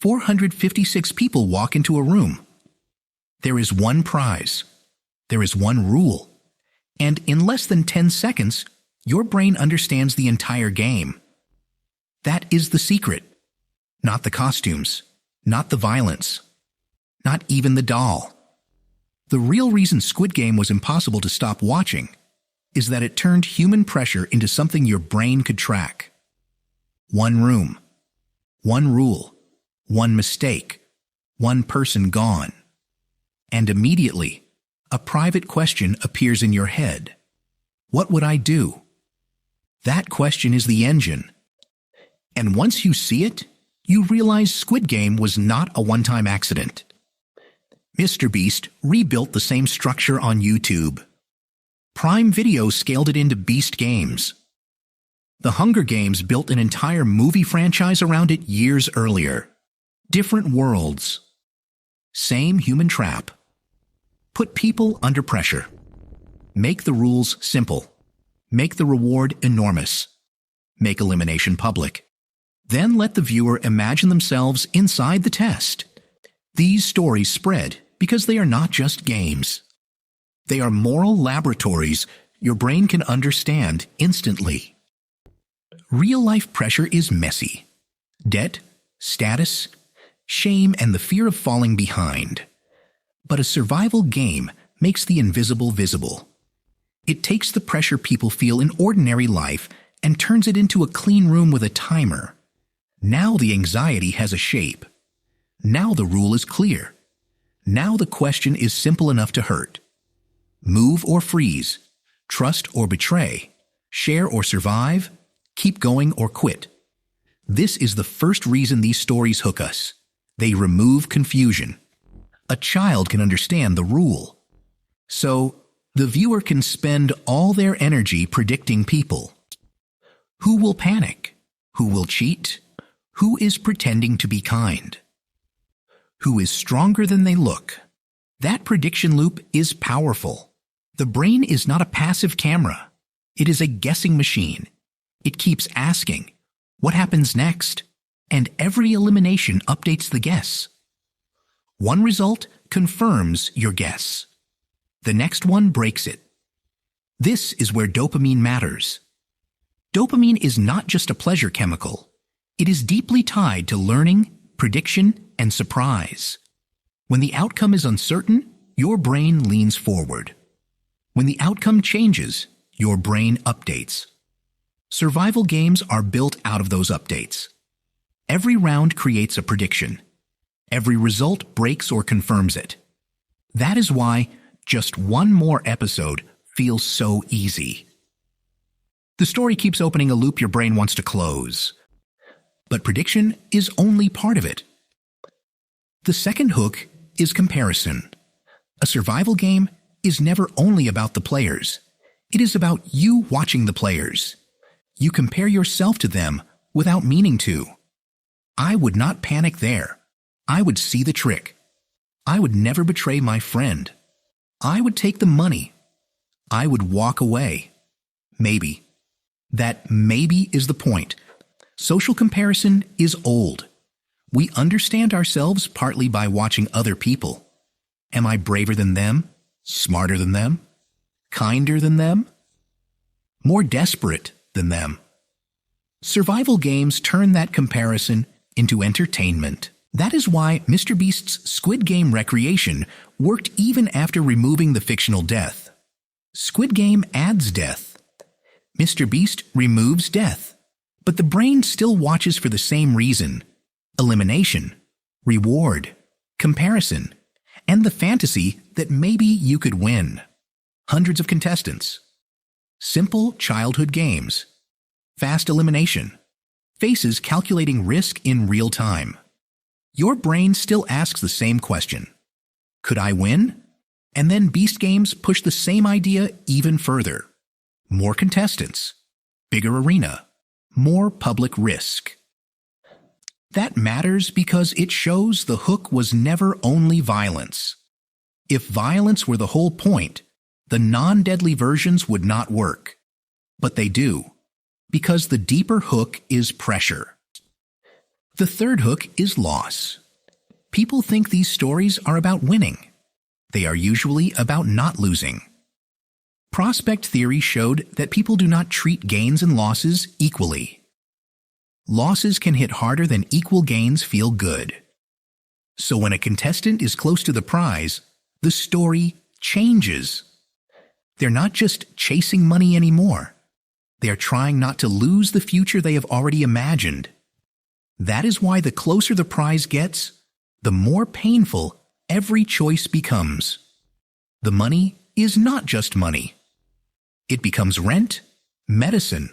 456 people walk into a room. There is one prize. There is one rule. And in less than 10 seconds, your brain understands the entire game. That is the secret. Not the costumes, not the violence, not even the doll. The real reason Squid Game was impossible to stop watching is that it turned human pressure into something your brain could track. One room, one rule, one mistake, one person gone. And immediately, a private question appears in your head. What would I do? That question is the engine. And once you see it, you realize Squid Game was not a one-time accident. MrBeast rebuilt the same structure on YouTube. Prime Video scaled it into Beast Games. The Hunger Games built an entire movie franchise around it years earlier. Different worlds. Same human trap. Put people under pressure. Make the rules simple. Make the reward enormous. Make elimination public. Then let the viewer imagine themselves inside the test. These stories spread because they are not just games. They are moral laboratories your brain can understand instantly. Real-life pressure is messy. Debt, status, shame, and the fear of falling behind. But a survival game makes the invisible visible. It takes the pressure people feel in ordinary life and turns it into a clean room with a timer. Now the anxiety has a shape. Now the rule is clear. Now the question is simple enough to hurt. Move or freeze, trust or betray, share or survive, keep going or quit. This is the first reason these stories hook us. They remove confusion. A child can understand the rule. So, the viewer can spend all their energy predicting people. Who will panic? Who will cheat? Who is pretending to be kind? Who is stronger than they look? That prediction loop is powerful. The brain is not a passive camera. It is a guessing machine. It keeps asking, what happens next? And every elimination updates the guess. One result confirms your guess. The next one breaks it. This is where dopamine matters. Dopamine is not just a pleasure chemical. It is deeply tied to learning, prediction, and surprise. When the outcome is uncertain, your brain leans forward. When the outcome changes, your brain updates. Survival games are built out of those updates. Every round creates a prediction. Every result breaks or confirms it. That is why just one more episode feels so easy. The story keeps opening a loop your brain wants to close. But prediction is only part of it. The second hook is comparison. A survival game is never only about the players. It is about you watching the players. You compare yourself to them without meaning to. I would not panic there. I would see the trick. I would never betray my friend. I would take the money. I would walk away. Maybe. That maybe is the point. Social comparison is old. We understand ourselves partly by watching other people. Am I braver than them? Smarter than them? Kinder than them? More desperate than them? Survival games turn that comparison into entertainment. That is why MrBeast's Squid Game recreation worked even after removing the fictional death. Squid Game adds death. MrBeast removes death. But the brain still watches for the same reason: elimination, reward, comparison, and the fantasy that maybe you could win. Hundreds of contestants. Simple childhood games. Fast elimination. Faces calculating risk in real time. Your brain still asks the same question. Could I win? And then Beast Games push the same idea even further. More contestants. Bigger arena. More public risk. That matters because it shows the hook was never only violence. If violence were the whole point, the non-deadly versions would not work. But they do, because the deeper hook is pressure. The third hook is loss. People think these stories are about winning. They are usually about not losing. Prospect theory showed that people do not treat gains and losses equally. Losses can hit harder than equal gains feel good. So when a contestant is close to the prize, the story changes. They're not just chasing money anymore. They are trying not to lose the future they have already imagined. That is why the closer the prize gets, the more painful every choice becomes. The money is not just money. It becomes rent, medicine,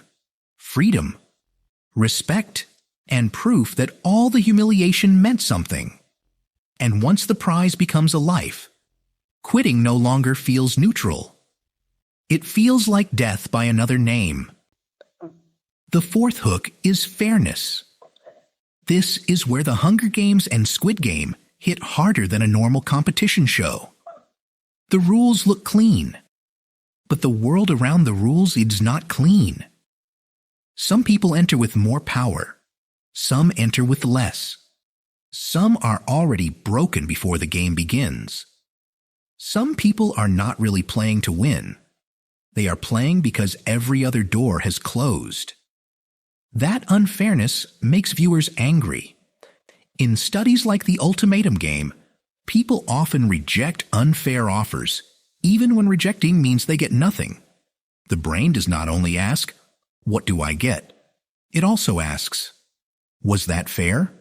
freedom, respect, and proof that all the humiliation meant something. And once the prize becomes a life, quitting no longer feels neutral. It feels like death by another name. The fourth hook is fairness. This is where the Hunger Games and Squid Game hit harder than a normal competition show. The rules look clean, but the world around the rules is not clean. Some people enter with more power. Some enter with less. Some are already broken before the game begins. Some people are not really playing to win. They are playing because every other door has closed. That unfairness makes viewers angry. In studies like the ultimatum game, people often reject unfair offers, even when rejecting means they get nothing. The brain does not only ask, "What do I get?" It also asks, "Was that fair?"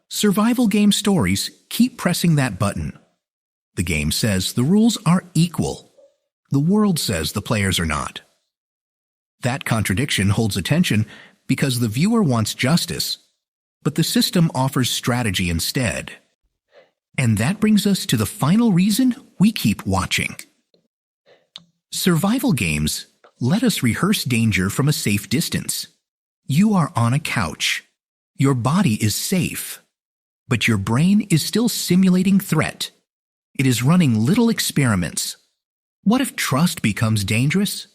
Survival game stories keep pressing that button. The game says the rules are equal. The world says the players are not. That contradiction holds attention because the viewer wants justice, but the system offers strategy instead. And that brings us to the final reason we keep watching. Survival games let us rehearse danger from a safe distance. You are on a couch. Your body is safe, but your brain is still simulating threat. It is running little experiments. What if trust becomes dangerous?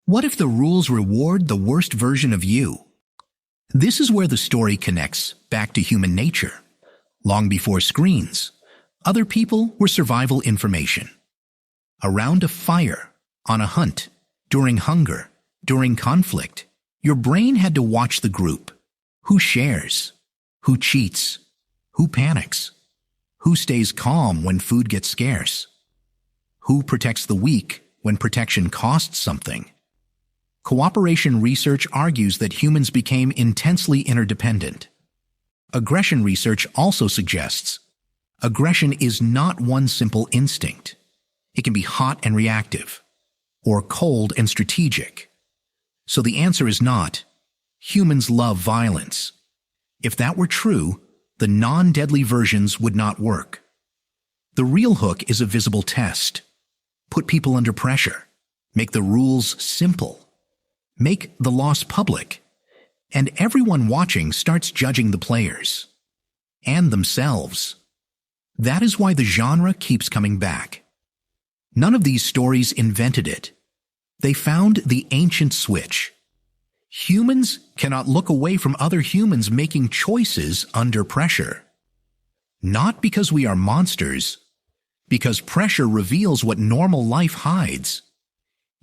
What if the rules reward the worst version of you? This is where the story connects back to human nature. Long before screens, other people were survival information. Around a fire, on a hunt, during hunger, during conflict, your brain had to watch the group. Who shares? Who cheats? Who panics? Who stays calm when food gets scarce? Who protects the weak when protection costs something? Cooperation research argues that humans became intensely interdependent. Aggression research also suggests aggression is not one simple instinct. It can be hot and reactive, or cold and strategic. So the answer is not, humans love violence. If that were true, the non-deadly versions would not work. The real hook is a visible test. Put people under pressure. Make the rules simple. Make the loss public. And everyone watching starts judging the players. And themselves. That is why the genre keeps coming back. None of these stories invented it. They found the ancient switch. Humans cannot look away from other humans making choices under pressure. Not because we are monsters, because pressure reveals what normal life hides.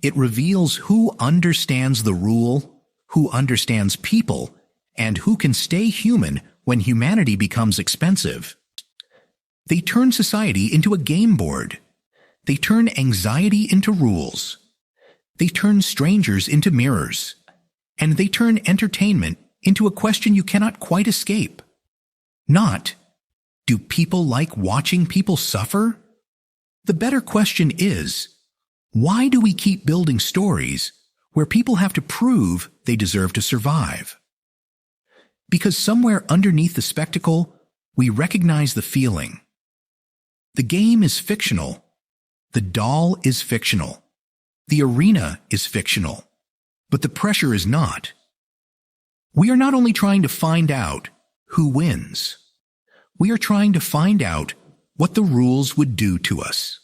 It reveals who understands the rule, who understands people, and who can stay human when humanity becomes expensive. They turn society into a game board. They turn anxiety into rules. They turn strangers into mirrors. And they turn entertainment into a question you cannot quite escape. Not, do people like watching people suffer? The better question is, why do we keep building stories where people have to prove they deserve to survive? Because somewhere underneath the spectacle, we recognize the feeling. The game is fictional. The doll is fictional. The arena is fictional. But the pressure is not. We are not only trying to find out who wins. We are trying to find out what the rules would do to us.